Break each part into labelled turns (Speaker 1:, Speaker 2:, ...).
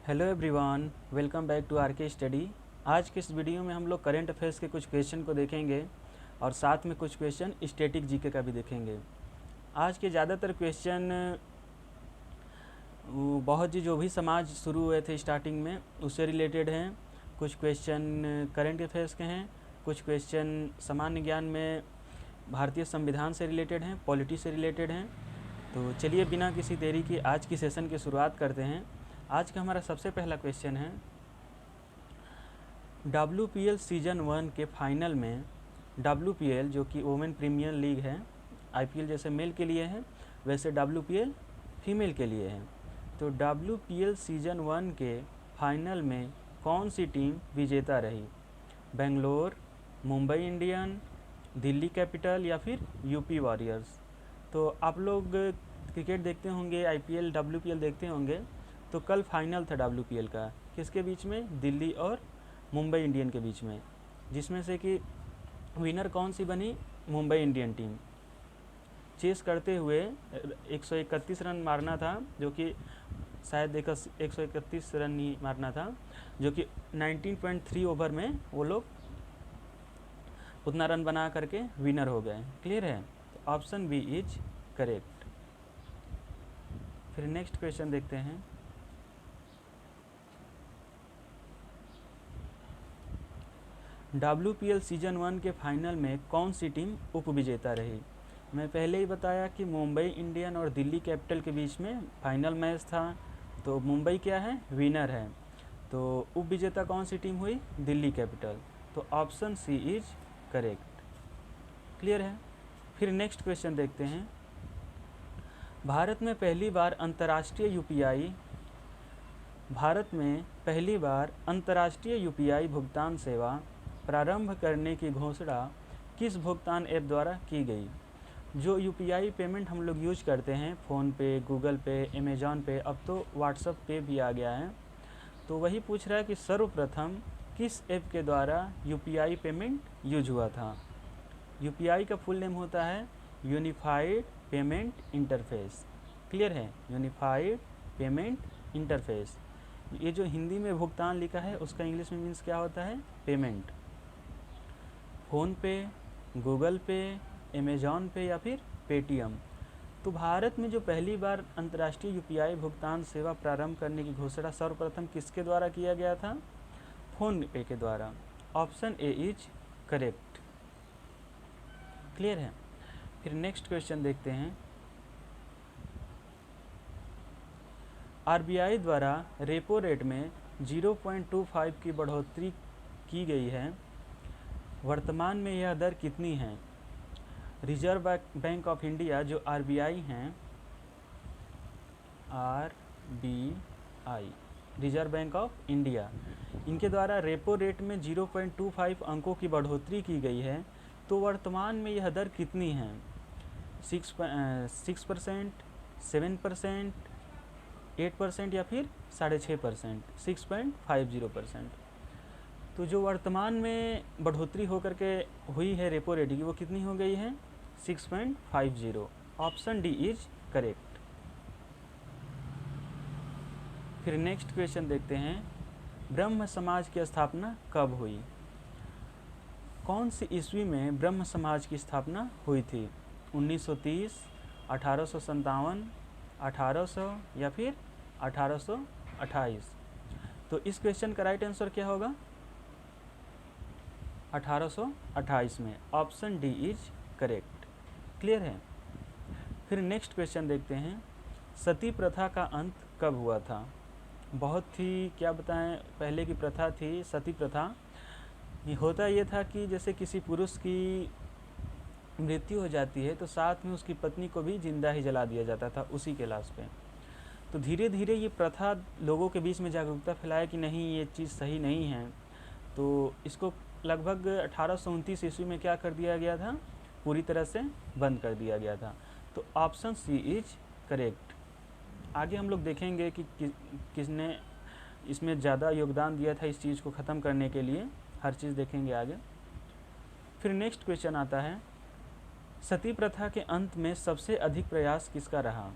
Speaker 1: Hello everyone, welcome back to R K study. आज के इस वीडियो में हम लोग करंट अफेयर्स के कुछ क्वेश्चन को देखेंगे और साथ में कुछ क्वेश्चन स्टैटिक जीके का भी देखेंगे। आज के ज़्यादातर क्वेश्चन बहुत जो भी समाज शुरू हुए थे स्टार्टिंग में उससे रिलेटेड हैं। कुछ क्वेश्चन करंट अफेयर्स के हैं, कुछ क्वेश्चन सामान्य ज्ञान में भारतीय संविधान से रिलेटेड हैं, पॉलिटी से रिलेटेड हैं। तो चलिए बिना किसी देरी की आज की सेशन की शुरुआत करते हैं। आज का हमारा सबसे पहला क्वेश्चन है, WPL सीजन 1 के फाइनल में WPL जो कि वुमेन प्रीमियर लीग है, IPL जैसे मेल के लिए है वैसे WPL फीमेल के लिए है। तो WPL सीजन 1 के फाइनल में कौन सी टीम विजेता रही? बेंगलोर, मुंबई इंडियन, दिल्ली कैपिटल या फिर यूपी वॉरियर्स। तो आप लोग क्रिकेट देखते होंगे, IPL WPL देखते होंगे। तो कल फाइनल था WPL का, किसके बीच में? दिल्ली और मुंबई इंडियन के बीच में, जिसमें से कि विनर कौन सी बनी? Mumbai Indian team. चेस करते हुए 131 रन मारना था, जो कि शायद 131 रन ही मारना था, जो कि 19.3 ओवर में वो लोग उतना रन बना करके विनर हो गए। क्लियर है? तो ऑप्शन बी इज करेक्ट। फिर नेक्स्ट क्वेश्चन देखते हैं। WPL सीजन 1 के फाइनल में कौन सी टीम उपविजेता रही? मैं पहले ही बताया कि मुंबई इंडियन और दिल्ली कैपिटल के बीच में फाइनल मैच था। तो मुंबई क्या है? विनर है। तो उपविजेता कौन सी टीम हुई? दिल्ली कैपिटल। तो option C is correct. Clear है? फिर नेक्स्ट क्वेश्चन देखते हैं। भारत में पहली बार अंतर्राष्ट्रीय UPI भुगतान सेवा प्रारंभ करने की घोषणा किस भुगतान ऐप द्वारा की गई? जो UPI पेमेंट हम लोग यूज करते हैं, फ़ोन पे, गूगल पे, अमेज़ॉन पे, अब तो व्हाट्सएप पे भी आ गया है। तो वही पूछ रहा है कि सर्वप्रथम किस ऐप के द्वारा UPI पेमेंट यूज हुआ था? UPI का फुल नेम होता है यूनिफाइड पेमेंट इंटरफेस। क्लियर है? Unified payment interface. ये जो हिंदी में भुगतान लिखा है उसका इंग्लिश में मीन्स क्या होता है? पेमेंट। फ़ोन पे, गूगल पे, अमेज़ॉन पे या फिर पेटीएम। तो भारत में जो पहली बार अंतर्राष्ट्रीय UPI भुगतान सेवा प्रारंभ करने की घोषणा सर्वप्रथम किसके द्वारा किया गया था? फ़ोन पे के द्वारा। Option A is correct. Clear है? फिर नेक्स्ट क्वेश्चन देखते हैं। RBI द्वारा रेपो रेट में 0.25 की बढ़ोतरी की गई है। वर्तमान में यह दर कितनी है? रिजर्व बैंक ऑफ इंडिया जो RBI हैं, RBI reserve bank of India, इनके द्वारा रेपो रेट में 0.25 अंकों की बढ़ोतरी की गई है। तो वर्तमान में यह दर कितनी है? 6%, 7%, 8% या फिर 6.5%? 6.50%। तो जो वर्तमान में बढ़ोतरी होकर के हुई है रेपो रेट की, वो कितनी हो गई है? 6.50। Option D is correct. फिर नेक्स्ट क्वेश्चन देखते हैं। ब्रह्म समाज की स्थापना कब हुई? कौन सी ईस्वी में ब्रह्म समाज की स्थापना हुई थी? 1930, 1857, 1800 या फिर 1828? तो इस क्वेश्चन का राइट आंसर क्या होगा? 1828 में। Option D is correct. Clear है? फिर नेक्स्ट क्वेश्चन देखते हैं। सती प्रथा का अंत कब हुआ था? बहुत ही क्या बताएं, पहले की प्रथा थी सती प्रथा। ये होता ये था कि जैसे किसी पुरुष की मृत्यु हो जाती है तो साथ में उसकी पत्नी को भी जिंदा ही जला दिया जाता था उसी के लाश पे। तो धीरे धीरे ये प्रथा लोगों के बीच में जागरूकता फैलाया कि नहीं, ये चीज़ सही नहीं है। तो इसको लगभग 1829 ईस्वी में क्या कर दिया गया था? पूरी तरह से बंद कर दिया गया था। तो ऑप्शन सी इज करेक्ट। आगे हम लोग देखेंगे कि किसने इसमें ज़्यादा योगदान दिया था इस चीज़ को ख़त्म करने के लिए। हर चीज़ देखेंगे आगे। फिर नेक्स्ट क्वेश्चन आता है, सती प्रथा के अंत में सबसे अधिक प्रयास किसका रहा?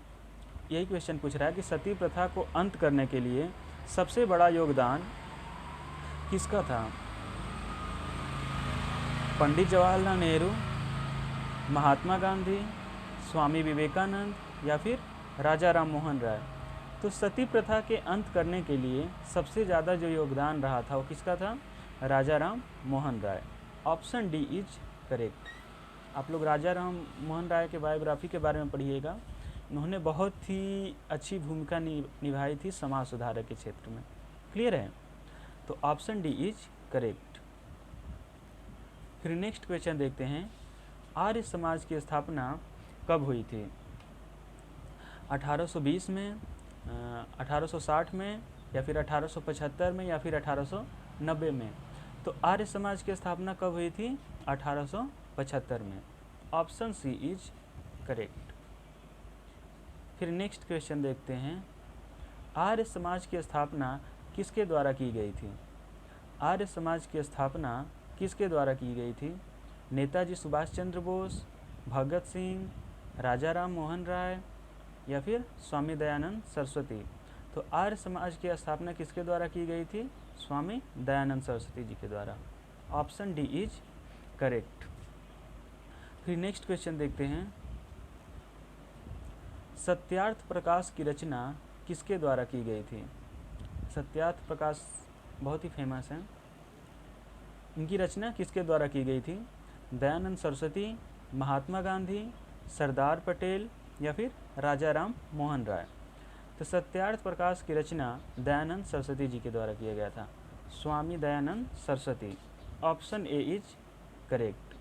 Speaker 1: यही क्वेश्चन पूछ रहा है कि सती प्रथा को अंत करने के लिए सबसे बड़ा योगदान किसका था? पंडित जवाहरलाल नेहरू, महात्मा गांधी, स्वामी विवेकानंद या फिर राजा राम मोहन राय? तो सती प्रथा के अंत करने के लिए सबसे ज़्यादा जो योगदान रहा था वो किसका था? Raja Ram Mohan Roy. Option D is correct. आप लोग राजा राम मोहन राय के बायोग्राफी के बारे में पढ़िएगा। उन्होंने बहुत ही अच्छी भूमिका निभाई थी समाज सुधारक के क्षेत्र में। क्लियर है? तो ऑप्शन डी इज करेक्ट। फिर नेक्स्ट क्वेश्चन देखते हैं, आर्य समाज की स्थापना कब हुई थी? 1820 में, 1860 में या फिर 1875 में या फिर 1890 में? तो आर्य समाज की स्थापना कब हुई थी? 1875 में। Option C is correct. फिर नेक्स्ट क्वेश्चन देखते हैं, आर्य समाज की स्थापना किसके द्वारा की गई थी? आर्य समाज की स्थापना किसके द्वारा की गई थी? नेताजी सुभाष चंद्र बोस, भगत सिंह, राजा राम मोहन राय या फिर स्वामी दयानंद सरस्वती? तो आर्य समाज की स्थापना किसके द्वारा की गई थी? स्वामी दयानंद सरस्वती जी के द्वारा। Option D is correct. फिर नेक्स्ट क्वेश्चन देखते हैं, सत्यार्थ प्रकाश की रचना किसके द्वारा की गई थी? सत्यार्थ प्रकाश बहुत ही फेमस है। इनकी रचना किसके द्वारा की गई थी? दयानंद सरस्वती, महात्मा गांधी, सरदार पटेल या फिर राजा राम मोहन राय? तो सत्यार्थ प्रकाश की रचना दयानंद सरस्वती जी के द्वारा किया गया था, Swami Dayanand Saraswati. Option A is correct.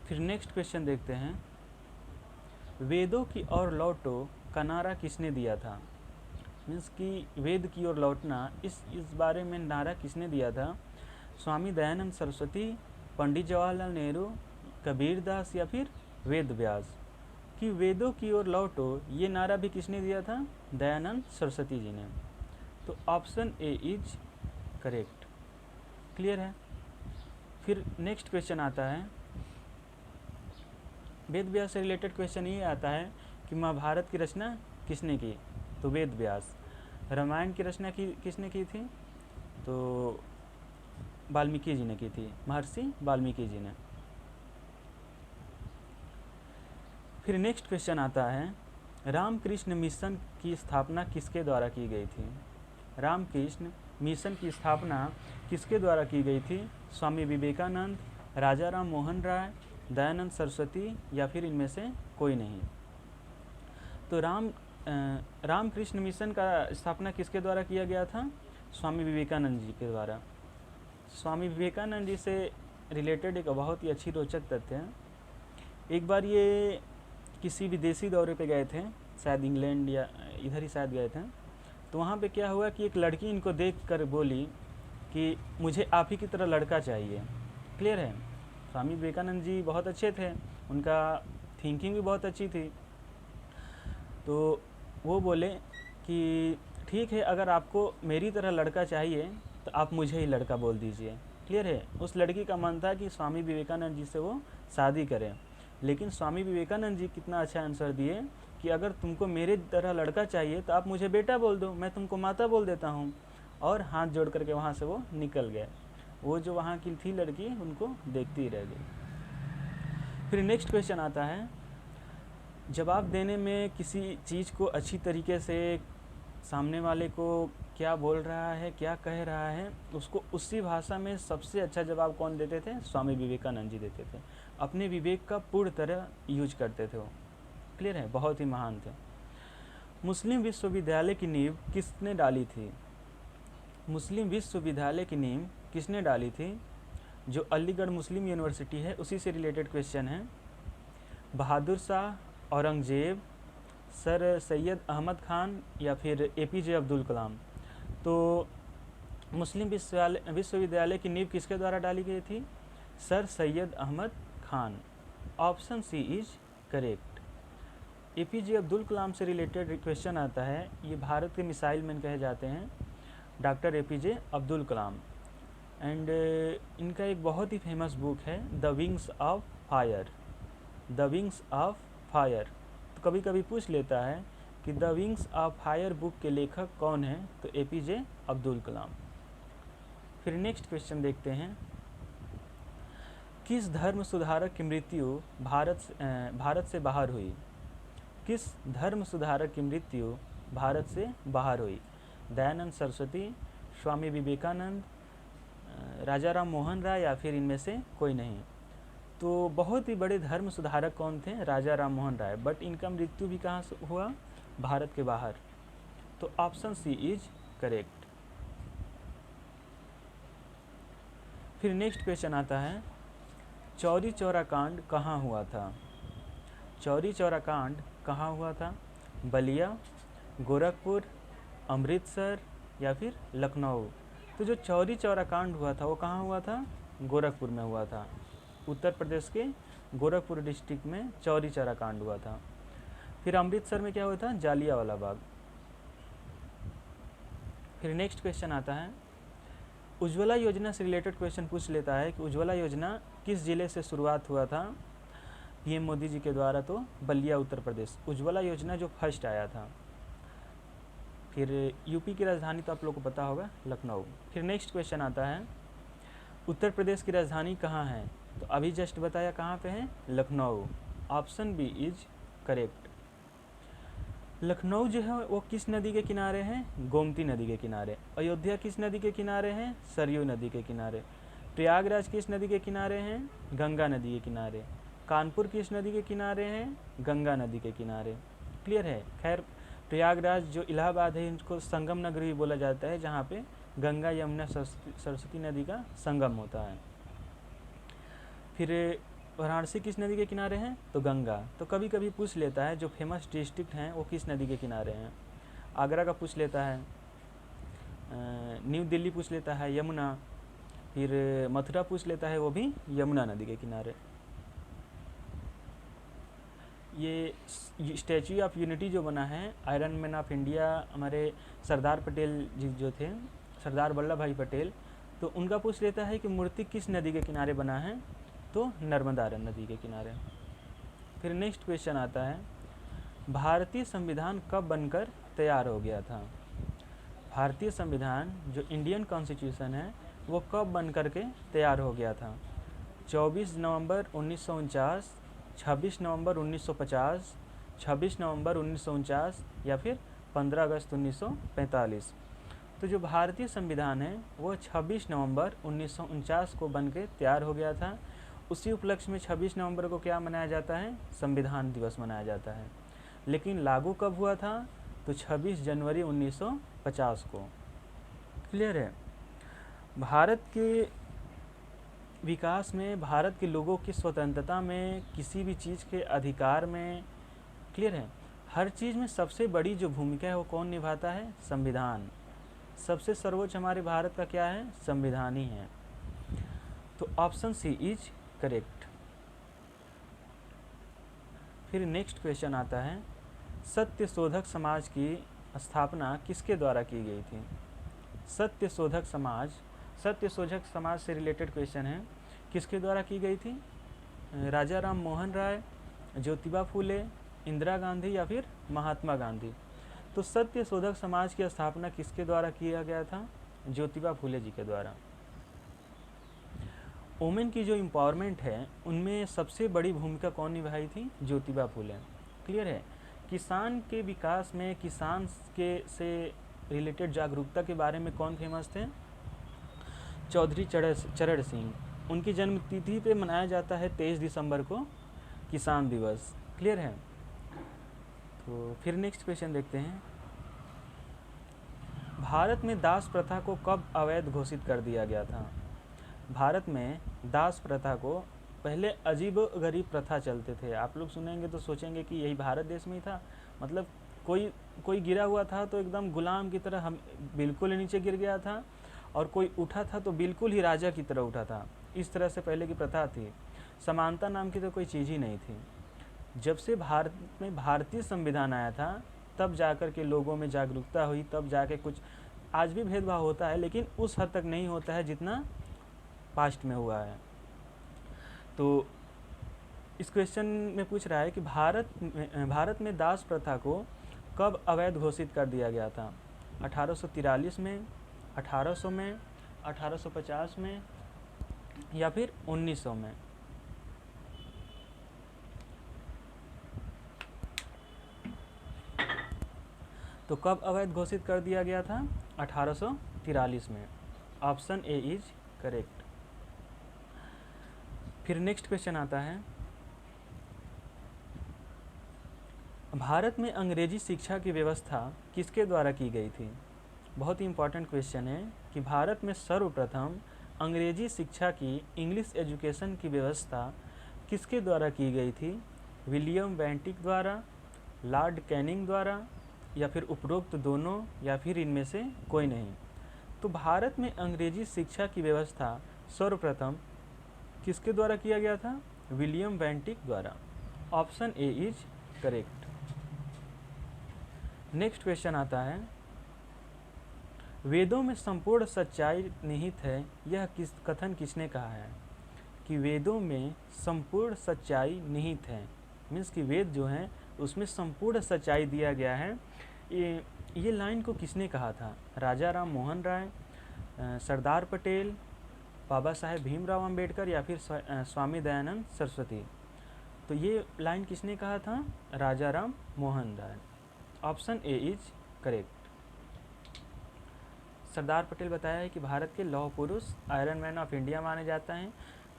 Speaker 1: फिर नेक्स्ट क्वेश्चन देखते हैं, वेदों की ओर लौटो का नारा किसने दिया था? मीन्स कि वेद की ओर लौटना, इस बारे में नारा किसने दिया था? स्वामी दयानंद सरस्वती, पंडित जवाहरलाल नेहरू, कबीरदास या फिर वेद व्यास? कि वेदों की ओर लौटो, ये नारा भी किसने दिया था? दयानंद सरस्वती जी ने। तो option A is correct. Clear है? फिर नेक्स्ट क्वेश्चन आता है, वेद व्यास से रिलेटेड क्वेश्चन ये आता है कि महाभारत की रचना किसने की? तो वेद व्यास। रामायण की रचना किसने की थी? तो वाल्मीकि जी ने की थी, महर्षि वाल्मीकि जी ने। फिर नेक्स्ट क्वेश्चन आता है, रामकृष्ण मिशन की स्थापना किसके द्वारा की गई थी? रामकृष्ण मिशन की स्थापना किसके द्वारा की गई थी? स्वामी विवेकानंद, राजा राम मोहन राय, दयानंद सरस्वती या फिर इनमें से कोई नहीं? तो रामकृष्ण मिशन का स्थापना किसके द्वारा किया गया था? स्वामी विवेकानंद जी के द्वारा। स्वामी विवेकानंद जी से रिलेटेड एक बहुत ही अच्छी रोचक तथ्य है। एक बार ये किसी विदेशी दौरे पे गए थे, शायद इंग्लैंड या इधर ही शायद गए थे। तो वहाँ पे क्या हुआ कि एक लड़की इनको देख कर बोली कि मुझे आप ही की तरह लड़का चाहिए। क्लियर है? स्वामी विवेकानंद जी बहुत अच्छे थे, उनका थिंकिंग भी बहुत अच्छी थी। तो वो बोले कि ठीक है, अगर आपको मेरी तरह लड़का चाहिए तो आप मुझे ही लड़का बोल दीजिए। क्लियर है? उस लड़की का मन था कि स्वामी विवेकानंद जी से वो शादी करें, लेकिन स्वामी विवेकानंद जी कितना अच्छा आंसर दिए कि अगर तुमको मेरे तरह लड़का चाहिए तो आप मुझे बेटा बोल दो, मैं तुमको माता बोल देता हूँ। और हाथ जोड़ करके वहाँ से वो निकल गए। वो जो वहाँ की थी लड़की, उनको देखती ही रह गई। फिर नेक्स्ट क्वेश्चन आता है, जवाब देने में किसी चीज़ को अच्छी तरीके से सामने वाले को क्या बोल रहा है, क्या कह रहा है, उसको उसी भाषा में सबसे अच्छा जवाब कौन देते थे? स्वामी विवेकानंद जी देते थे। अपने विवेक का पूर्ण तरह यूज करते थे वो। क्लियर है? बहुत ही महान थे। मुस्लिम विश्वविद्यालय की नींव किसने डाली थी? मुस्लिम विश्वविद्यालय की नींव किसने डाली थी? जो अलीगढ़ मुस्लिम यूनिवर्सिटी है, उसी से रिलेटेड क्वेश्चन है। बहादुर शाह, औरंगजेब, सर सैयद अहमद खान या फिर APJ अब्दुल कलाम? तो मुस्लिम विश्वविद्यालय की नींव किसके द्वारा डाली गई थी? Sir Syed Ahmad Khan. Option C is correct. APJ Abdul Kalam से रिलेटेड क्वेश्चन आता है। ये भारत के मिसाइल मैन कहे जाते हैं, doctor APJ Abdul Kalam. And इनका एक बहुत ही फेमस बुक है the wings of fire. The wings of fire. तो कभी कभी पूछ लेता है कि the wings of fire book के लेखक कौन हैं? तो एपीजे अब्दुल कलाम। फिर नेक्स्ट क्वेश्चन देखते हैं, किस धर्म सुधारक की मृत्यु भारत से बाहर हुई? किस धर्म सुधारक की मृत्यु भारत से बाहर हुई? दयानंद सरस्वती, स्वामी विवेकानंद, राजा राम मोहन राय या फिर इनमें से कोई नहीं? तो बहुत ही बड़े धर्म सुधारक कौन थे? राजा राम मोहन राय। बट इनका मृत्यु भी कहाँ से हुआ? भारत के बाहर। तो ऑप्शन सी इज करेक्ट। फिर नेक्स्ट क्वेश्चन आता है, चौरी चौरा कांड कहाँ हुआ था? चौरी चौरा कांड कहाँ हुआ था? बलिया, गोरखपुर, अमृतसर या फिर लखनऊ? तो जो चौरी चौरा कांड हुआ था वो कहाँ हुआ था? गोरखपुर में हुआ था। उत्तर प्रदेश के गोरखपुर डिस्ट्रिक्ट में चौरी चौरा कांड हुआ था। फिर अमृतसर में क्या हुआ था? जालियांवाला बाग। फिर नेक्स्ट क्वेश्चन आता है, उज्ज्वला योजना से रिलेटेड क्वेश्चन पूछ लेता है कि उज्ज्वला योजना किस जिले से शुरुआत हुआ था पीएम मोदी जी के द्वारा? तो बलिया, उत्तर प्रदेश। उज्ज्वला योजना जो फर्स्ट आया था। फिर यूपी की राजधानी तो आप लोग को पता होगा, लखनऊ। फिर नेक्स्ट क्वेश्चन आता है, उत्तर प्रदेश की राजधानी कहाँ है? तो अभी जस्ट बताया कहाँ पे है? Lucknow. Option B is correct. Lucknow जो है वो किस नदी के किनारे है? गोमती नदी के किनारे। अयोध्या किस नदी के किनारे है? सरयू नदी के किनारे। प्रयागराज किस नदी के किनारे हैं? गंगा नदी के किनारे। कानपुर किस नदी के किनारे हैं? गंगा नदी के किनारे। क्लियर है? खैर प्रयागराज जो इलाहाबाद है इनको संगम नगरी भी बोला जाता है, जहाँ पे गंगा यमुना सरस्वती नदी का संगम होता है। फिर वाराणसी किस नदी के किनारे हैं? तो गंगा। तो कभी कभी पूछ लेता है जो फेमस डिस्ट्रिक्ट हैं वो किस नदी के किनारे हैं। आगरा का पूछ लेता है, न्यू दिल्ली पूछ लेता है, यमुना। फिर मथुरा पूछ लेता है, वो भी यमुना नदी के किनारे। ये स्टैच्यू ऑफ यूनिटी जो बना है, आयरन मैन ऑफ इंडिया हमारे सरदार पटेल जी जो थे, सरदार वल्लभ भाई पटेल, तो उनका पूछ लेता है कि मूर्ति किस नदी के किनारे बना है? तो नर्मदा नदी के किनारे। फिर नेक्स्ट क्वेश्चन आता है, भारतीय संविधान कब बनकर तैयार हो गया था? भारतीय संविधान जो इंडियन कॉन्स्टिट्यूशन है वो कब बन कर के तैयार हो गया था? 24 नवंबर 1949, 26 नवंबर 1950, 26 नवंबर 1949 या फिर 15 अगस्त 1945? तो जो भारतीय संविधान है वो 26 नवंबर 1949 को बन के तैयार हो गया था। उसी उपलक्ष्य में 26 नवंबर को क्या मनाया जाता है? संविधान दिवस मनाया जाता है। लेकिन लागू कब हुआ था? तो 26 जनवरी 1950 को। क्लियर है? भारत के विकास में, भारत के लोगों की स्वतंत्रता में, किसी भी चीज़ के अधिकार में, क्लियर है, हर चीज़ में सबसे बड़ी जो भूमिका है वो कौन निभाता है? संविधान। सबसे सर्वोच्च हमारे भारत का क्या है? संविधान ही है। तो ऑप्शन सी इज करेक्ट। फिर नेक्स्ट क्वेश्चन आता है, सत्य शोधक समाज की स्थापना किसके द्वारा की गई थी? सत्य शोधक समाज से रिलेटेड क्वेश्चन है, किसके द्वारा की गई थी? राजा राम मोहन राय, ज्योतिबा फूले, इंदिरा गांधी या फिर महात्मा गांधी? तो सत्य शोधक समाज की स्थापना किसके द्वारा किया गया था? ज्योतिबा फूले जी के द्वारा। वुमेन की जो एम्पावरमेंट है उनमें सबसे बड़ी भूमिका कौन निभाई थी? ज्योतिबा फूले। क्लियर है? किसान के विकास में, किसान के से रिलेटेड जागरूकता के बारे में कौन फेमस थे? चौधरी चरण सिंह। उनकी जन्म तिथि पे मनाया जाता है 23 दिसंबर को किसान दिवस। क्लियर है? तो फिर नेक्स्ट क्वेश्चन देखते हैं, भारत में दास प्रथा को कब अवैध घोषित कर दिया गया था? भारत में दास प्रथा को, पहले अजीब गरीब प्रथा चलते थे। आप लोग सुनेंगे तो सोचेंगे कि यही भारत देश में ही था। मतलब कोई गिरा हुआ था तो एकदम गुलाम की तरह हम बिल्कुल नीचे गिर गया था, और कोई उठा था तो बिल्कुल ही राजा की तरह उठा था। इस तरह से पहले की प्रथा थी। समानता नाम की तो कोई चीज़ ही नहीं थी। जब से भारत में भारतीय संविधान आया था तब जाकर के लोगों में जागरूकता हुई, तब जाके कुछ, आज भी भेदभाव होता है लेकिन उस हद तक नहीं होता है जितना पास्ट में हुआ है। तो इस क्वेश्चन में पूछ रहा है कि भारत में दास प्रथा को कब अवैध घोषित कर दिया गया था? 1843 में, 1800 में, 1850 में या फिर 1900 में? तो कब अवैध घोषित कर दिया गया था? 1843 में। Option A is correct. फिर नेक्स्ट क्वेश्चन आता है, भारत में अंग्रेजी शिक्षा की व्यवस्था किसके द्वारा की गई थी? बहुत ही इंपॉर्टेंट क्वेश्चन है कि भारत में सर्वप्रथम अंग्रेजी शिक्षा की, इंग्लिश एजुकेशन की व्यवस्था किसके द्वारा की गई थी? विलियम बेंटिक द्वारा, लॉर्ड कैनिंग द्वारा, या फिर उपरोक्त दोनों, या फिर इनमें से कोई नहीं? तो भारत में अंग्रेजी शिक्षा की व्यवस्था सर्वप्रथम किसके द्वारा किया गया था? विलियम बेंटिक द्वारा। Option A is correct. Next question आता है, वेदों में संपूर्ण सच्चाई निहित है, यह कथन किसने कहा है? कि वेदों में संपूर्ण सच्चाई निहित है, मीन्स कि वेद जो हैं उसमें संपूर्ण सच्चाई दिया गया है। ये लाइन को किसने कहा था? राजा राम मोहन राय, सरदार पटेल, बाबा साहेब भीमराव अंबेडकर, या फिर स्वामी दयानंद सरस्वती? तो ये लाइन किसने कहा था? Raja Ram Mohan Roy. Option A is correct. Sardar Patel बताया है कि भारत के लौह पुरुष, आयरन मैन ऑफ इंडिया माने जाते हैं।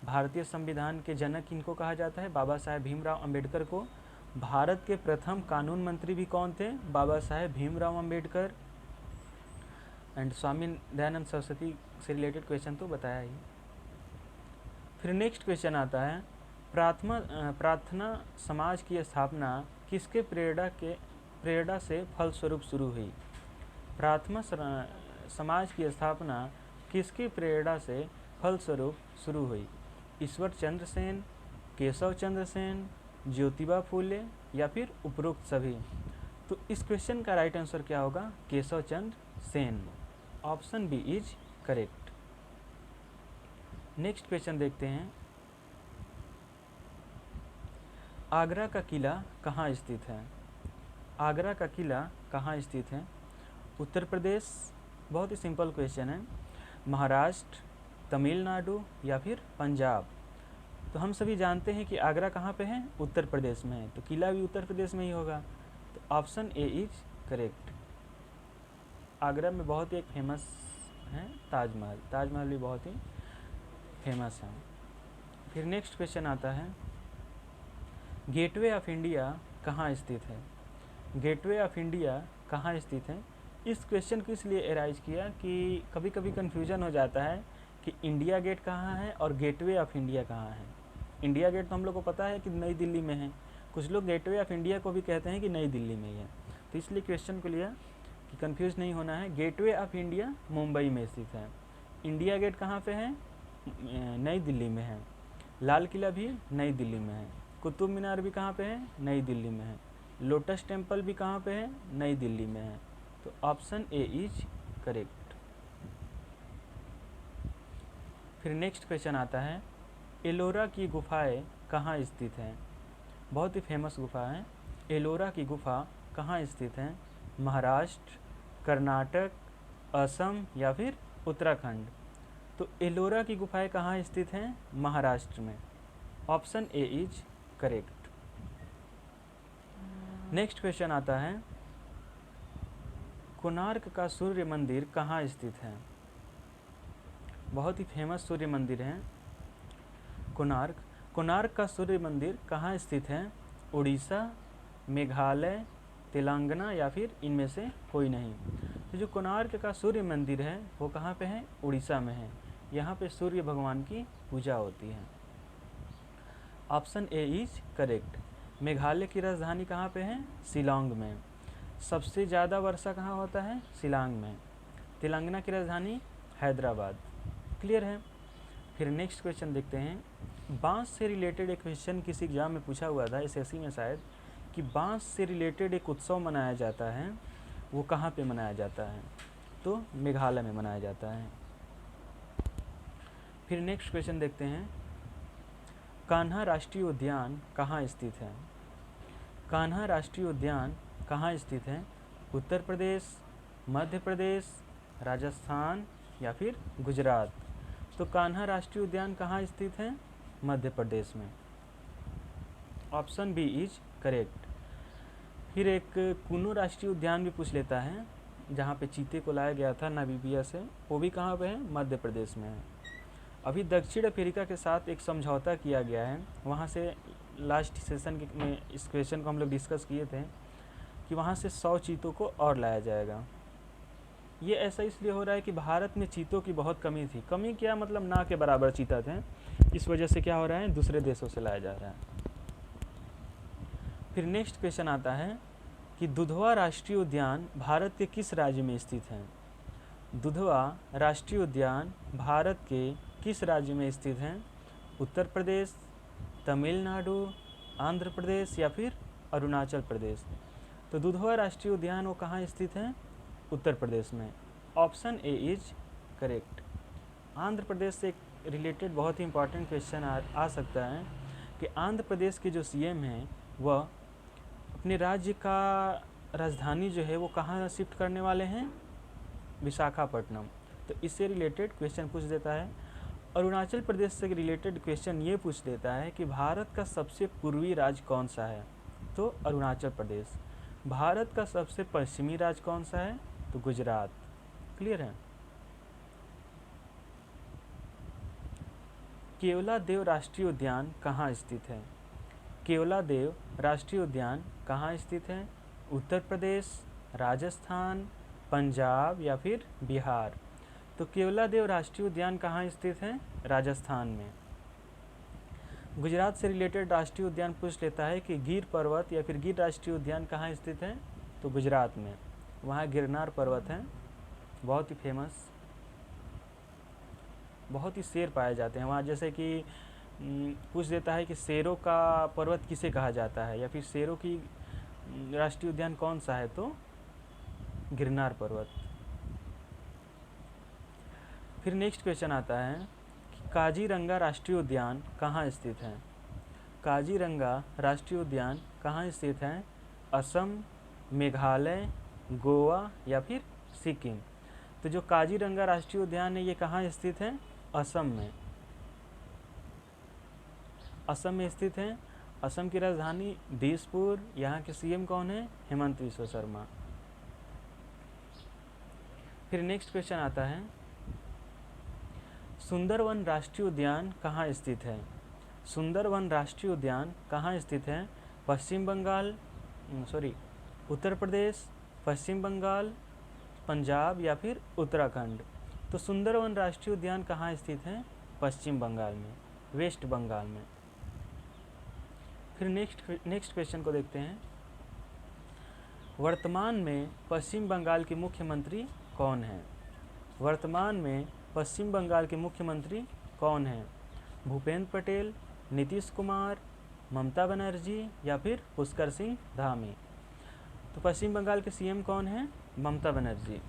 Speaker 1: भारतीय संविधान के जनक इनको कहा जाता है, बाबा साहेब भीमराव अंबेडकर को। भारत के प्रथम कानून मंत्री भी कौन थे? बाबा साहेब भीमराव अंबेडकर। एंड स्वामी दयानंद सरस्वती से रिलेटेड क्वेश्चन तो बताया ही। फिर नेक्स्ट क्वेश्चन आता है, प्रार्थना समाज की स्थापना किसके प्रेरणा से फलस्वरूप शुरू हुई? प्रार्थना समाज की स्थापना किसकी प्रेरणा से फलस्वरूप शुरू हुई? ईश्वर चंद्र सेन, केशव चंद्र सेन, ज्योतिबा फूले, या फिर उपरोक्त सभी? तो इस क्वेश्चन का राइट आंसर क्या होगा? Keshav Chandra Sen. Option B is correct. Next question देखते हैं, आगरा का किला कहाँ स्थित है? आगरा का किला कहाँ स्थित है? उत्तर प्रदेश, बहुत ही सिंपल क्वेश्चन है, महाराष्ट्र, तमिलनाडु, या फिर पंजाब? तो हम सभी जानते हैं कि आगरा कहाँ पे है? उत्तर प्रदेश में है, तो किला भी उत्तर प्रदेश में ही होगा। तो option A is correct. Agra में बहुत ही एक फेमस है ताजमहल, ताजमहल भी बहुत ही फेमस है। फिर नेक्स्ट क्वेश्चन आता है, गेटवे ऑफ इंडिया कहाँ स्थित है? गेटवे ऑफ इंडिया कहाँ स्थित है? इस क्वेश्चन को इसलिए एराइज किया कि कभी कभी कन्फ्यूजन हो जाता है कि इंडिया गेट कहाँ है और गेटवे ऑफ इंडिया कहाँ है। इंडिया गेट तो हम लोग को पता है कि नई दिल्ली में है, कुछ लोग गेटवे ऑफ इंडिया को भी कहते हैं कि नई दिल्ली में ही है। तो इसलिए क्वेश्चन को लिया कि कंफ्यूज नहीं होना है। गेटवे ऑफ इंडिया मुंबई में स्थित है। इंडिया गेट कहाँ पे है? नई दिल्ली में है। लाल किला भी नई दिल्ली में है। कुतुब मीनार भी कहाँ पे है? नई दिल्ली में है। लोटस टेम्पल भी कहाँ पे है? नई दिल्ली में है। तो ऑप्शन ए इज करेक्ट। फिर नेक्स्ट क्वेश्चन आता है, एलोरा की गुफाएं कहाँ स्थित हैं? बहुत ही फेमस गुफा है। एलोरा की गुफा कहाँ स्थित है? महाराष्ट्र, कर्नाटक, असम, या फिर उत्तराखंड? तो एलोरा की गुफाएं कहाँ स्थित हैं? महाराष्ट्र में। Option A is correct. Next question आता है, कोणार्क का सूर्य मंदिर कहाँ स्थित है? बहुत ही फेमस सूर्य मंदिर है कोणार्क का सूर्य मंदिर कहाँ स्थित है? उड़ीसा, मेघालय, तेलंगाना, या फिर इनमें से कोई नहीं? तो जो कोणार्क का सूर्य मंदिर है वो कहाँ पे है? उड़ीसा में है। यहाँ पे सूर्य भगवान की पूजा होती है। Option A is correct. Meghalaya की राजधानी कहाँ पे है? शिलांग में। सबसे ज़्यादा वर्षा कहाँ होता है? शिलांग में। तेलंगाना की राजधानी हैदराबाद। क्लियर है? फिर नेक्स्ट क्वेश्चन देखते हैं, बांस से रिलेटेड एक क्वेश्चन किसी एग्जाम में पूछा हुआ था, एसएससी में शायद, कि बांस से रिलेटेड एक उत्सव मनाया जाता है, वो कहाँ पे मनाया जाता है? तो मेघालय में मनाया जाता है। फिर नेक्स्ट क्वेश्चन देखते हैं, कान्हा राष्ट्रीय उद्यान कहाँ स्थित है? कान्हा राष्ट्रीय उद्यान कहाँ स्थित है? उत्तर प्रदेश, मध्य प्रदेश, राजस्थान या फिर गुजरात। तो कान्हा राष्ट्रीय उद्यान कहाँ स्थित है? मध्य प्रदेश में। Option B is correct. फिर एक कुनो राष्ट्रीय उद्यान भी पूछ लेता है, जहाँ पे चीते को लाया गया था नामीबिया से, वो भी कहाँ पे है? मध्य प्रदेश में है। अभी दक्षिण अफ्रीका के साथ एक समझौता किया गया है, वहाँ से लास्ट सेशन में इस क्वेश्चन को हम लोग डिस्कस किए थे कि वहाँ से 100 चीतों को और लाया जाएगा। ये ऐसा इसलिए हो रहा है कि भारत में चीतों की बहुत कमी थी। कमी क्या मतलब, ना के बराबर चीता थे, इस वजह से क्या हो रहा है, दूसरे देशों से लाया जा रहा है। फिर नेक्स्ट क्वेश्चन आता है कि दुधवा राष्ट्रीय उद्यान भारत के किस राज्य में स्थित है? दुधवा राष्ट्रीय उद्यान भारत के किस राज्य में स्थित है? उत्तर प्रदेश, तमिलनाडु, आंध्र प्रदेश या फिर अरुणाचल प्रदेश। तो दुधवा राष्ट्रीय उद्यान वो कहाँ स्थित है? उत्तर प्रदेश में। Option A is correct. Andhra Pradesh से रिलेटेड बहुत ही इंपॉर्टेंट क्वेश्चन आ सकता है कि आंध्र प्रदेश के जो सीएम हैं वह अपने राज्य का राजधानी जो है वो कहाँ शिफ्ट करने वाले हैं? विशाखापट्टनम। तो इससे रिलेटेड क्वेश्चन पूछ देता है। अरुणाचल प्रदेश से रिलेटेड क्वेश्चन ये पूछ देता है कि भारत का सबसे पूर्वी राज्य कौन सा है? तो अरुणाचल प्रदेश। भारत का सबसे पश्चिमी राज्य कौन सा है? तो गुजरात। क्लियर है? केवलादेव राष्ट्रीय उद्यान कहाँ स्थित है? केवलादेव राष्ट्रीय उद्यान कहाँ स्थित है? उत्तर प्रदेश, राजस्थान, पंजाब या फिर बिहार। तो केवलादेव राष्ट्रीय उद्यान कहाँ स्थित है? राजस्थान में। गुजरात से रिलेटेड राष्ट्रीय उद्यान पूछ लेता है कि गिर पर्वत या फिर गिर राष्ट्रीय उद्यान कहाँ स्थित है? तो गुजरात में। वहाँ गिरनार पर्वत है, बहुत ही फेमस, बहुत ही शेर पाए जाते हैं वहाँ। जैसे कि पूछ देता है कि शेरों का पर्वत किसे कहा जाता है, या फिर शेरों की राष्ट्रीय उद्यान कौन सा है? तो गिरनार पर्वत। फिर नेक्स्ट क्वेश्चन आता है कि काजीरंगा राष्ट्रीय उद्यान कहाँ स्थित है? काजीरंगा राष्ट्रीय उद्यान कहाँ स्थित है? असम, मेघालय, गोवा या फिर सिक्किम। तो जो काजीरंगा राष्ट्रीय उद्यान है ये कहाँ स्थित है? असम में। असम में स्थित है। असम की राजधानी दिसपुर। यहाँ के सीएम कौन है? हेमंत बिस्वा शर्मा। फिर नेक्स्ट क्वेश्चन आता है, सुंदरवन राष्ट्रीय उद्यान कहाँ स्थित है? सुंदरवन राष्ट्रीय उद्यान कहाँ स्थित है? पश्चिम बंगाल, उत्तर प्रदेश, पश्चिम बंगाल, पंजाब या फिर उत्तराखंड। तो सुंदरवन राष्ट्रीय उद्यान कहाँ स्थित है? पश्चिम बंगाल में, वेस्ट बंगाल में। फिर नेक्स्ट क्वेश्चन को देखते हैं। वर्तमान में पश्चिम बंगाल के मुख्यमंत्री कौन हैं? वर्तमान में पश्चिम बंगाल के मुख्यमंत्री कौन हैं? भूपेंद्र पटेल, नीतीश कुमार, ममता बनर्जी या फिर पुष्कर सिंह धामी। तो पश्चिम बंगाल के सीएम कौन हैं? Mamata Banerjee.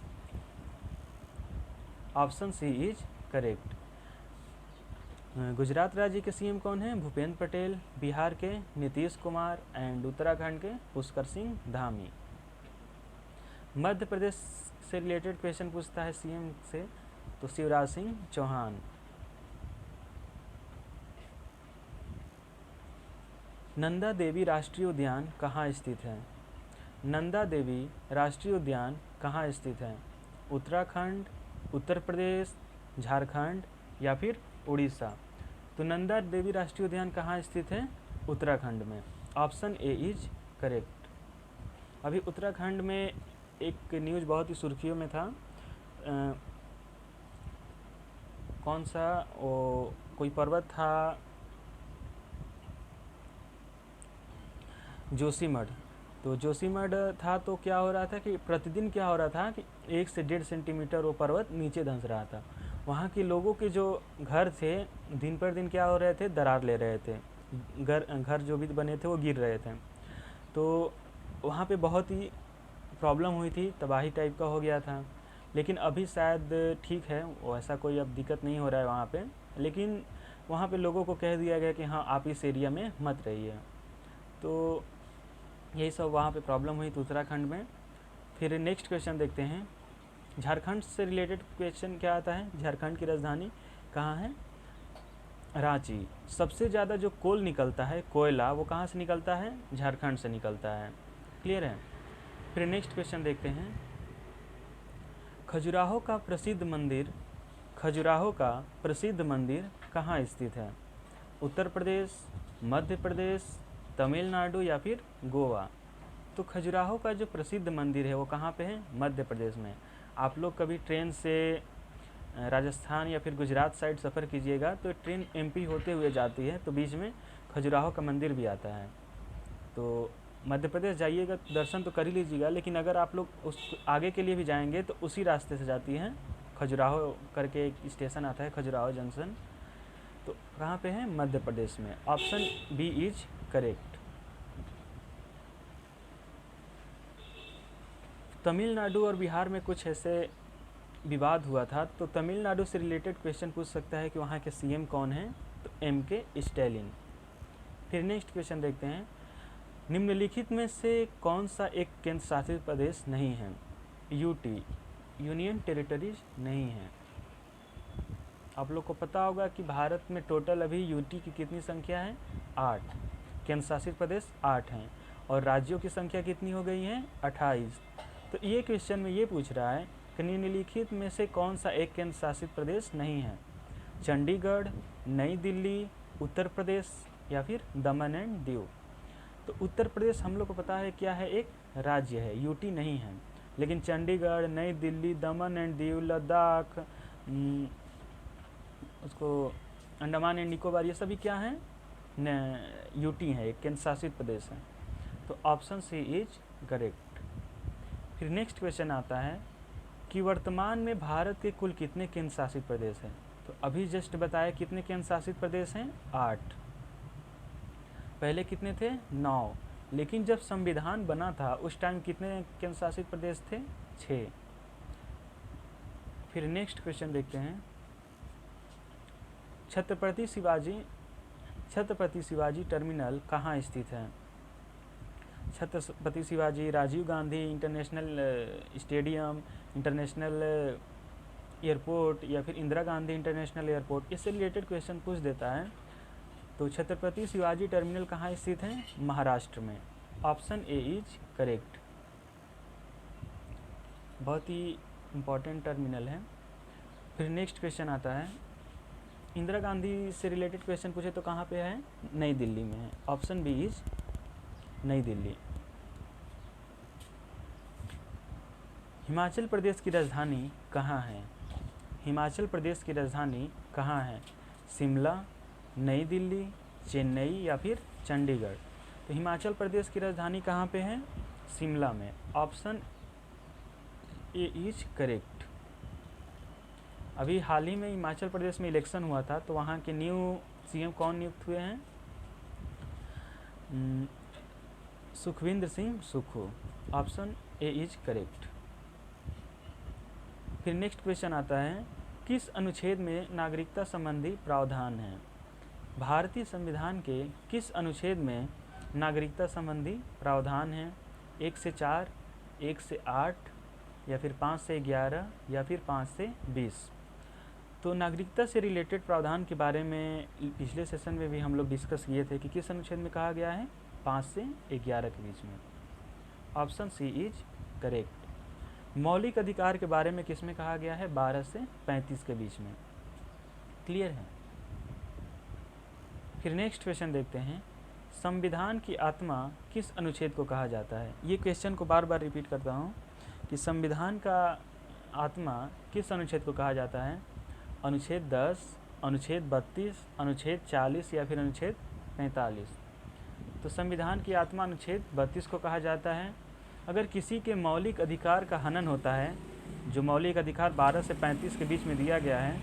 Speaker 1: Option C is correct. Gujarat राज्य के सीएम कौन हैं? भूपेंद्र पटेल, बिहार के नीतीश कुमार एंड उत्तराखंड के पुष्कर सिंह धामी। मध्य प्रदेश से रिलेटेड क्वेश्चन पूछता है सीएम से, तो शिवराज सिंह चौहान। नंदा देवी राष्ट्रीय उद्यान कहाँ स्थित है? नंदा देवी राष्ट्रीय उद्यान कहाँ स्थित है? उत्तराखंड, उत्तर प्रदेश, झारखंड या फिर उड़ीसा। तो नंदा देवी राष्ट्रीय उद्यान कहाँ स्थित है? उत्तराखंड में। Option A is correct. अभी उत्तराखंड में एक न्यूज़ बहुत ही सुर्खियों में था, कौन सा, वो कोई पर्वत था जोशीमठ। तो जोशीमठ था, तो क्या हो रहा था कि प्रतिदिन क्या हो रहा था कि 1 से 1.5 सेंटीमीटर वो पर्वत नीचे धंस रहा था। वहाँ के लोगों के जो घर थे दिन पर दिन क्या हो रहे थे? दरार ले रहे थे, घर जो भी बने थे वो गिर रहे थे। तो वहाँ पे बहुत ही प्रॉब्लम हुई थी, तबाही टाइप का हो गया था। लेकिन अभी शायद ठीक है, वैसा कोई अब दिक्कत नहीं हो रहा है वहाँ पे। लेकिन वहाँ पे लोगों को कह दिया गया कि हाँ आप इस एरिया में मत रहिए। तो यही सब वहाँ पे प्रॉब्लम हुई थी उत्तराखंड में। फिर नेक्स्ट क्वेश्चन देखते हैं, झारखंड से रिलेटेड क्वेश्चन क्या आता है, झारखंड की राजधानी कहाँ है, रांची। सबसे ज़्यादा जो कोल निकलता है, कोयला, वो कहाँ से निकलता है, झारखंड से निकलता है। क्लियर है। फिर नेक्स्ट क्वेश्चन देखते हैं, खजुराहो का प्रसिद्ध मंदिर कहाँ स्थित है, उत्तर प्रदेश, मध्य प्रदेश, तमिलनाडु या फिर गोवा। तो खजुराहो का जो प्रसिद्ध मंदिर है वो कहाँ पे है, मध्य प्रदेश में। आप लोग कभी ट्रेन से राजस्थान या फिर गुजरात साइड सफ़र कीजिएगा तो ट्रेन एमपी होते हुए जाती है, तो बीच में खजुराहो का मंदिर भी आता है। तो मध्य प्रदेश जाइएगा तो दर्शन तो कर ही लीजिएगा, लेकिन अगर आप लोग उस आगे के लिए भी जाएंगे तो उसी रास्ते से जाती है, खजुराहो करके एक स्टेशन आता है, खजुराहो जंक्शन। तो कहाँ पे है, मध्य प्रदेश में। Option B is correct. Tamil Nadu और बिहार में कुछ ऐसे विवाद हुआ था, तो तमिलनाडु से रिलेटेड क्वेश्चन पूछ सकता है कि वहाँ के सीएम कौन हैं, तो एमके स्टैलिन। फिर नेक्स्ट क्वेश्चन देखते हैं, निम्नलिखित में से कौन सा एक केंद्र शासित प्रदेश नहीं है, यूटी, यूनियन टेरिटरीज नहीं है। आप लोग को पता होगा कि भारत में टोटल अभी यूटी की कितनी संख्या है, 8, केंद्र शासित प्रदेश 8 हैं, और राज्यों की संख्या कितनी हो गई है, 28। तो ये क्वेश्चन में ये पूछ रहा है कि निम्नलिखित में से कौन सा एक केंद्र शासित प्रदेश नहीं है, चंडीगढ़, नई दिल्ली, उत्तर प्रदेश या फिर दमन एंड दीव। तो उत्तर प्रदेश हम लोग को पता है क्या है, एक राज्य है, यूटी नहीं है, लेकिन चंडीगढ़, नई दिल्ली, दमन एंड दीव, लद्दाख, उसको अंडमान एंड निकोबार, ये सभी क्या हैं, यूटी है, एक केंद्र शासित प्रदेश है। तो ऑप्शन सी इज करेक्ट। फिर नेक्स्ट क्वेश्चन आता है कि वर्तमान में भारत के कुल कितने केंद्र शासित प्रदेश हैं। तो अभी जस्ट बताया कितने केंद्र शासित प्रदेश हैं, 8। पहले कितने थे, 9। लेकिन जब संविधान बना था उस टाइम कितने केंद्र शासित प्रदेश थे, 6। फिर नेक्स्ट क्वेश्चन देखते हैं, छत्रपति शिवाजी टर्मिनल कहाँ स्थित है। Chhatrapati Shivaji, Rajiv Gandhi international stadium, international airport या फिर इंदिरा गांधी इंटरनेशनल एयरपोर्ट, इससे रिलेटेड क्वेश्चन पूछ देता है। तो छत्रपति शिवाजी टर्मिनल कहाँ स्थित है, महाराष्ट्र में। Option A is correct. बहुत ही इम्पोर्टेंट टर्मिनल है। फिर नेक्स्ट क्वेश्चन आता है, इंदिरा गांधी से रिलेटेड क्वेश्चन पूछे तो कहाँ पे है, नई दिल्ली में है। ऑप्शन बी इज नई दिल्ली। हिमाचल प्रदेश की राजधानी कहाँ है, हिमाचल प्रदेश की राजधानी कहाँ है, शिमला, नई दिल्ली, चेन्नई या फिर चंडीगढ़। तो हिमाचल प्रदेश की राजधानी कहाँ पे है, शिमला में। Option A is correct. अभी हाल ही में हिमाचल प्रदेश में इलेक्शन हुआ था, तो वहाँ के न्यू सीएम कौन नियुक्त हुए हैं, Sukhvinder Singh Sukhu. Option A is correct. फिर नेक्स्ट क्वेश्चन आता है, किस अनुच्छेद में नागरिकता संबंधी प्रावधान है। भारतीय संविधान के किस अनुच्छेद में नागरिकता संबंधी प्रावधान है, 1 से 4, 1 से 8 या फिर 5 से 11 या फिर 5 से 20। तो नागरिकता से रिलेटेड प्रावधान के बारे में पिछले सेशन में भी हम लोग डिस्कस किए थे कि किस अनुच्छेद में कहा गया है, 5 से 11 के बीच में। Option C is correct. मौलिक अधिकार के बारे में किस में कहा गया है, 12 से 35 के बीच में। क्लियर है। फिर नेक्स्ट क्वेश्चन देखते हैं, संविधान की आत्मा किस अनुच्छेद को कहा जाता है। ये क्वेश्चन को बार बार रिपीट करता हूँ कि संविधान का आत्मा किस अनुच्छेद को कहा जाता है, अनुच्छेद 10, अनुच्छेद 32, अनुच्छेद 40 या फिर अनुच्छेद 45। तो संविधान की आत्मा अनुच्छेद 32 को कहा जाता है। अगर किसी के मौलिक अधिकार का हनन होता है, जो मौलिक अधिकार 12 से 35 के बीच में दिया गया है,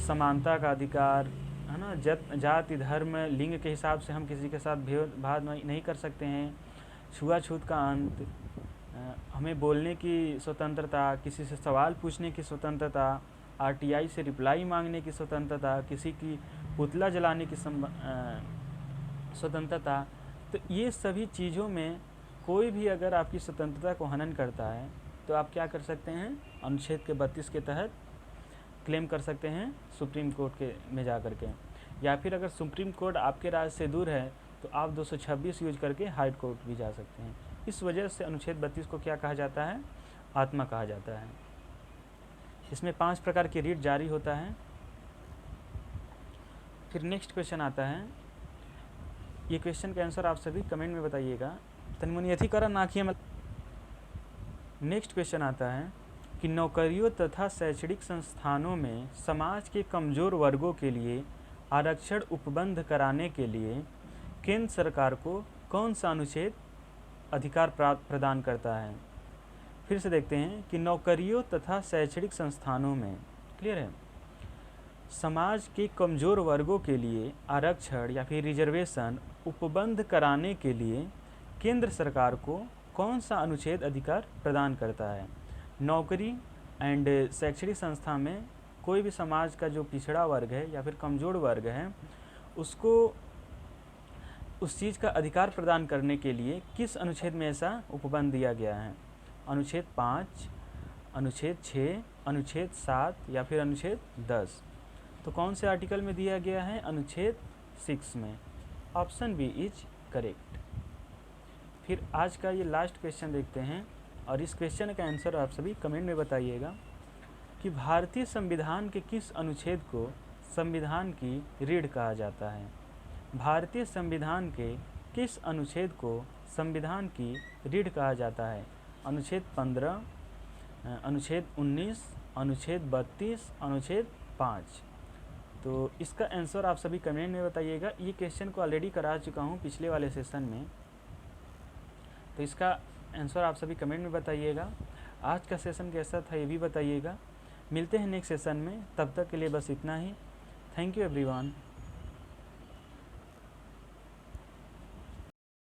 Speaker 1: समानता का अधिकार है ना, जाति, धर्म, लिंग के हिसाब से हम किसी के साथ भेदभाव नहीं कर सकते हैं, छुआछूत का अंत, हमें बोलने की स्वतंत्रता, किसी से सवाल पूछने की स्वतंत्रता, आरटीआई से रिप्लाई मांगने की स्वतंत्रता, किसी की पुतला जलाने की स्वतंत्रता। तो ये सभी चीज़ों में कोई भी अगर आपकी स्वतंत्रता को हनन करता है तो आप क्या कर सकते हैं, अनुच्छेद के 32 के तहत क्लेम कर सकते हैं सुप्रीम कोर्ट के में जा कर के, या फिर अगर सुप्रीम कोर्ट आपके राज्य से दूर है तो आप 226 यूज करके हाई कोर्ट भी जा सकते हैं। इस वजह से अनुच्छेद 32 को क्या कहा जाता है, आत्मा कहा जाता है। इसमें 5 प्रकार की रीट जारी होता है। फिर नेक्स्ट क्वेश्चन आता है, ये क्वेश्चन का आंसर आप सभी कमेंट में बताइएगा। तनमुनि अधिकरण नाखिए मत। नेक्स्ट क्वेश्चन आता है कि नौकरियों तथा शैक्षणिक संस्थानों में समाज के कमजोर वर्गों के लिए आरक्षण उपबंध कराने के लिए केंद्र सरकार को कौन सा अनुच्छेद अधिकार प्रदान करता है। फिर से देखते हैं कि नौकरियों तथा शैक्षणिक संस्थानों में, क्लियर है, समाज के कमजोर वर्गों के लिए आरक्षण या फिर रिजर्वेशन उपबंध कराने के लिए केंद्र सरकार को कौन सा अनुच्छेद अधिकार प्रदान करता है। नौकरी एंड शैक्षणिक संस्था में कोई भी समाज का जो पिछड़ा वर्ग है या फिर कमज़ोर वर्ग है उसको उस चीज़ का अधिकार प्रदान करने के लिए किस अनुच्छेद में ऐसा उपबंध दिया गया है। अनुच्छेद 5, अनुच्छेद 6, अनुच्छेद 7 या फिर अनुच्छेद 10। तो कौन से आर्टिकल में दिया गया है, अनुच्छेद 6 में। Option B is correct. फिर आज का ये लास्ट क्वेश्चन देखते हैं और इस क्वेश्चन का आंसर आप सभी कमेंट में बताइएगा कि भारतीय संविधान के किस अनुच्छेद को संविधान की रीढ़ कहा जाता है। भारतीय संविधान के किस अनुच्छेद को संविधान की रीढ़ कहा जाता है। अनुच्छेद 15, अनुच्छेद 19, अनुच्छेद 32, अनुच्छेद 5। तो इसका आंसर आप सभी कमेंट में बताइएगा। ये क्वेश्चन को ऑलरेडी करा चुका हूँ पिछले वाले सेशन में, तो इसका आंसर आप सभी कमेंट में बताइएगा। आज का सेशन कैसा था ये भी बताइएगा। मिलते हैं नेक्स्ट सेशन में, तब तक के लिए बस इतना ही। Thank you everyone.